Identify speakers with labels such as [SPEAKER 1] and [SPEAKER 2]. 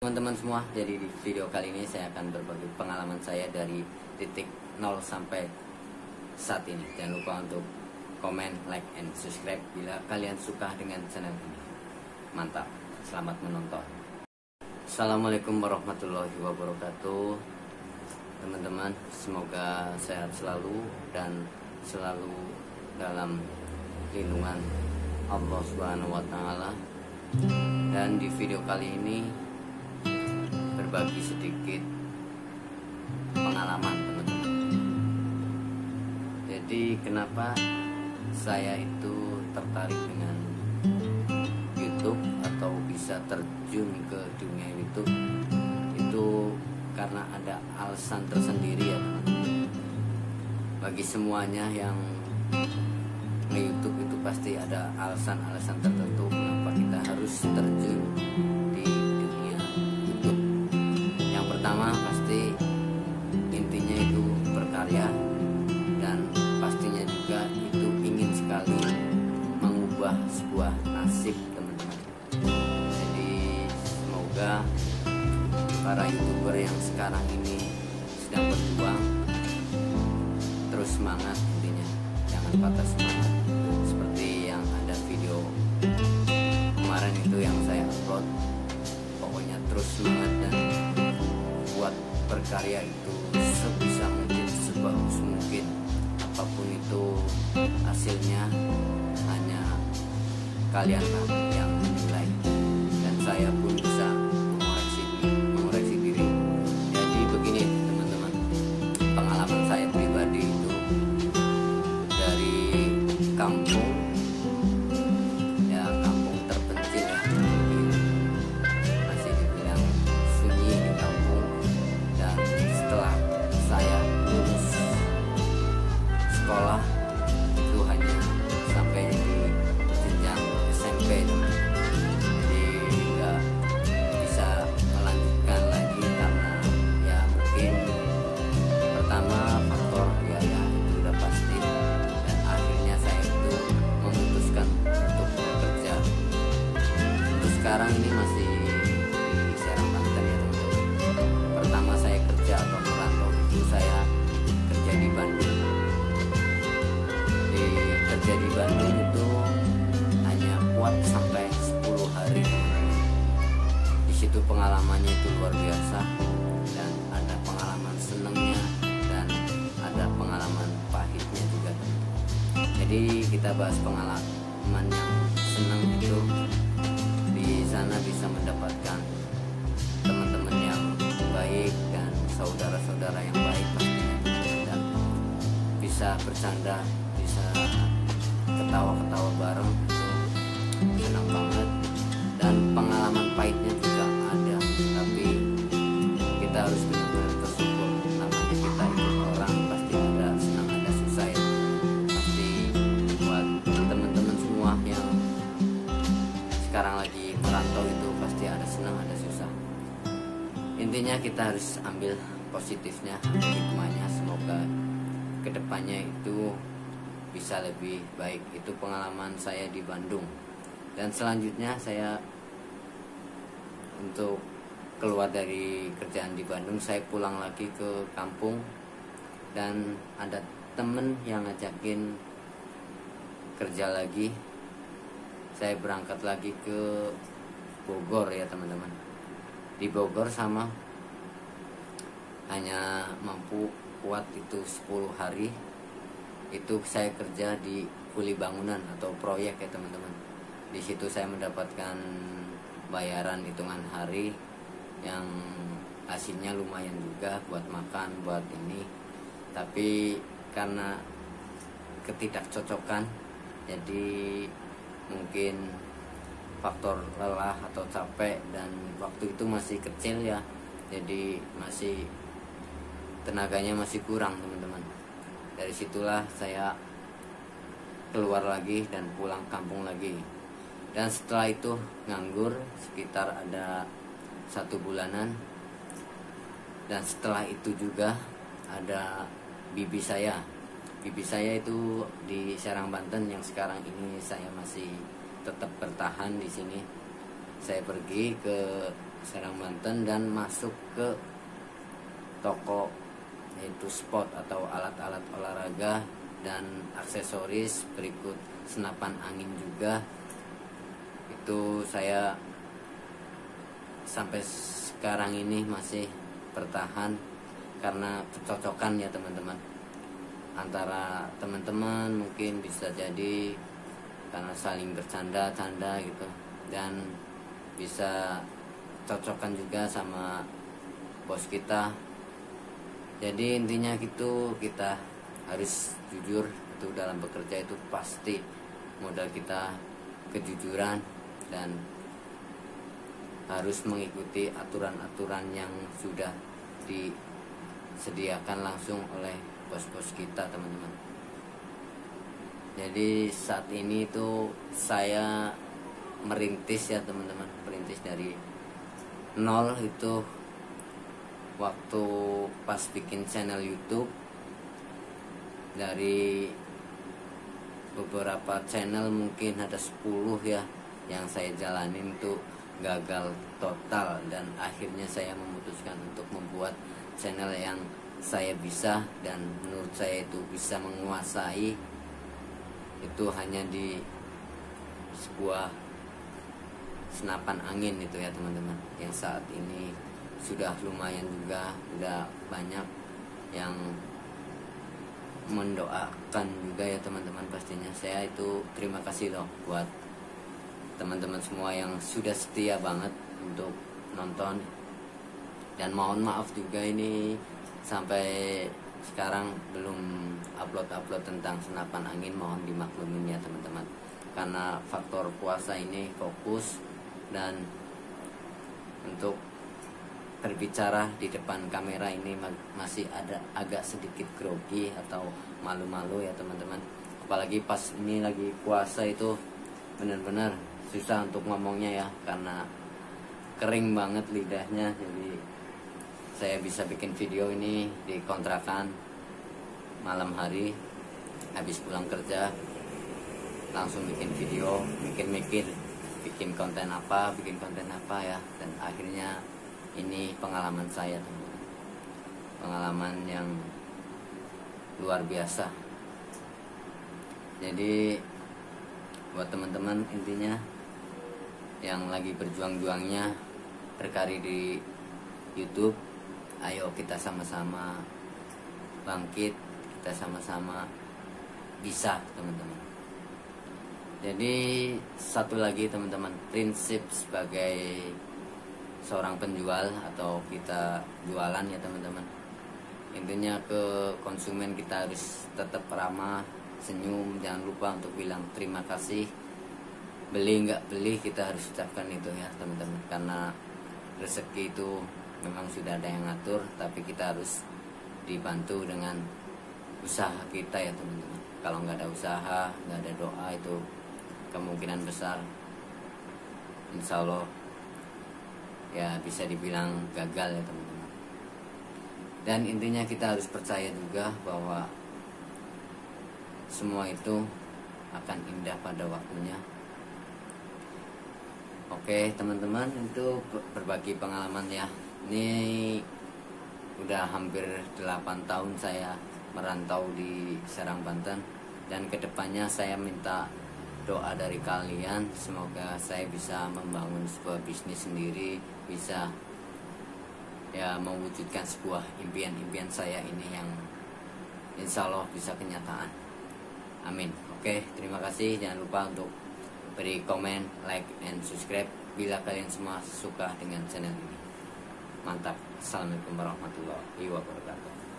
[SPEAKER 1] Teman-teman semua, jadi di video kali ini saya akan berbagi pengalaman saya dari titik 0 sampai saat ini. Jangan lupa untuk komen, like, and subscribe bila kalian suka dengan channel ini. Mantap, selamat menonton. Assalamualaikum warahmatullahi wabarakatuh. Teman-teman, semoga sehat selalu dan selalu dalam lindungan Allah Subhanahu wa Ta'ala. Dan di video kali ini berbagi sedikit pengalaman, teman-teman. Jadi kenapa saya itu tertarik dengan YouTube atau bisa terjun ke dunia YouTube, itu karena ada alasan tersendiri ya, teman-teman. Bagi semuanya yang nge-YouTube itu pasti ada alasan-alasan tertentu kenapa kita harus terjun di dunia YouTube. Yang pertama pasti intinya itu berkarya, dan pastinya juga itu ingin sekali mengubah sebuah nasib, teman-teman. Jadi semoga para YouTuber yang sekarang ini sedang berjuang terus semangat, intinya jangan patah semangat. Seperti yang ada video kemarin itu yang saya upload, pokoknya terus semangat dan buat berkarya itu sebisa mungkin, sebagus mungkin. Apapun itu hasilnya hanya kalian yang menilai, dan saya pun bisa mengoreksi diri. Jadi begini, teman-teman, pengalaman saya pribadi itu dari kampung, ya kampung terpencil ya, masih dibilang sunyi di kampung. Dan setelah saya lulus sekolah itu hanya sampai di jenjang SMP, jadi nggak bisa melanjutkan lagi karena ya mungkin pertama faktor biaya itu udah pasti, dan akhirnya saya itu memutuskan untuk bekerja. Untuk sekarang ini masih di Serang, Banten ya, teman-teman. Pertama saya kerja atau merantau itu saya kerja di Bandung. Kerja di Bandung itu hanya kuat sampai 10 hari. Di situ pengalamannya itu luar biasa, dan ada pengalaman senangnya dan ada pengalaman pahitnya juga. Jadi kita bahas pengalaman yang senang itu. Di sana bisa mendapatkan teman-teman yang baik dan saudara-saudara yang baik pastinya, dan bisa bercanda, bisa ketawa-ketawa bareng, itu senang banget. Dan pengalaman pahitnya juga ada, tapi kita harus benar-benar bersyukur. Namanya kita itu orang, pasti ada senang ada susah ya. Pasti buat teman-teman semua yang sekarang lagi merantau itu pasti ada senang ada susah. Intinya kita harus ambil positifnya, ambil hikmahnya. Semoga kedepannya itu bisa lebih baik. Itu pengalaman saya di Bandung. Dan selanjutnya saya untuk keluar dari kerjaan di Bandung, saya pulang lagi ke kampung, dan ada temen yang ngajakin kerja lagi. Saya berangkat lagi ke Bogor ya, teman-teman. Di Bogor sama hanya mampu kuat itu 10 hari. Itu saya kerja di kuli bangunan atau proyek ya, teman-teman. Di situ saya mendapatkan bayaran hitungan hari yang hasilnya lumayan juga buat makan, buat ini. Tapi karena ketidakcocokan, jadi mungkin faktor lelah atau capek, dan waktu itu masih kecil ya, jadi masih tenaganya masih kurang, teman-teman. Dari situlah saya keluar lagi dan pulang kampung lagi. Dan setelah itu nganggur sekitar ada 1 bulanan. Dan setelah itu juga ada bibi saya. Bibi saya itu di Serang, Banten, yang sekarang ini saya masih tetap bertahan di sini. Saya pergi ke Serang Banten dan masuk ke toko, yaitu spot atau alat-alat olahraga dan aksesoris, berikut senapan angin juga. Itu saya sampai sekarang ini masih bertahan karena kecocokan ya teman-teman, antara teman-teman mungkin bisa jadi karena saling bercanda-canda gitu, dan bisa cocokkan juga sama bos kita. Jadi intinya gitu, kita harus jujur itu dalam bekerja. Itu pasti modal kita kejujuran dan harus mengikuti aturan-aturan yang sudah disediakan langsung oleh bos-bos kita teman-teman. Jadi saat ini itu saya merintis ya teman-teman, merintis dari nol. Itu waktu pas bikin channel YouTube, dari beberapa channel mungkin ada 10 ya yang saya jalanin itu gagal total, dan akhirnya saya memutuskan untuk membuat channel yang saya bisa dan menurut saya itu bisa menguasai. Itu hanya di sebuah senapan angin itu ya teman-teman, yang saat ini sudah lumayan juga, udah banyak yang mendoakan juga ya teman-teman. Pastinya saya itu terima kasih loh buat teman-teman semua yang sudah setia banget untuk nonton, dan mohon maaf juga ini sampai sekarang belum upload tentang senapan angin, mohon dimaklumin ya teman-teman, karena faktor puasa ini fokus, dan untuk berbicara di depan kamera ini masih ada agak sedikit grogi atau malu-malu ya teman-teman. Apalagi pas ini lagi puasa itu benar-benar susah untuk ngomongnya ya, karena kering banget lidahnya. Jadi saya bisa bikin video ini di kontrakan malam hari, habis pulang kerja langsung bikin video, mikir bikin konten apa ya, dan akhirnya ini pengalaman saya teman-teman, pengalaman yang luar biasa. Jadi buat teman-teman intinya yang lagi berjuang-juangnya berkarir di YouTube, ayo kita sama-sama bangkit, kita sama-sama bisa teman-teman. Jadi satu lagi teman-teman, prinsip sebagai seorang penjual atau kita jualan ya teman-teman, intinya ke konsumen kita harus tetap ramah, senyum, jangan lupa untuk bilang terima kasih. Beli nggak beli kita harus ucapkan itu ya teman-teman, karena rezeki itu memang sudah ada yang ngatur, tapi kita harus dibantu dengan usaha kita ya teman-teman. Kalau nggak ada usaha, nggak ada doa, itu kemungkinan besar insya Allah ya bisa dibilang gagal ya teman-teman. Dan intinya kita harus percaya juga bahwa semua itu akan indah pada waktunya. Oke teman-teman, itu berbagi pengalaman ya. Ini udah hampir 8 tahun saya merantau di Serang Banten, dan kedepannya saya minta doa dari kalian, semoga saya bisa membangun sebuah bisnis sendiri, bisa ya mewujudkan sebuah impian-impian saya ini yang insya Allah bisa kenyataan. Amin. Oke, terima kasih. Jangan lupa untuk beri komen, like, and subscribe bila kalian semua suka dengan channel ini. Mantap. Assalamualaikum warahmatullahi wabarakatuh.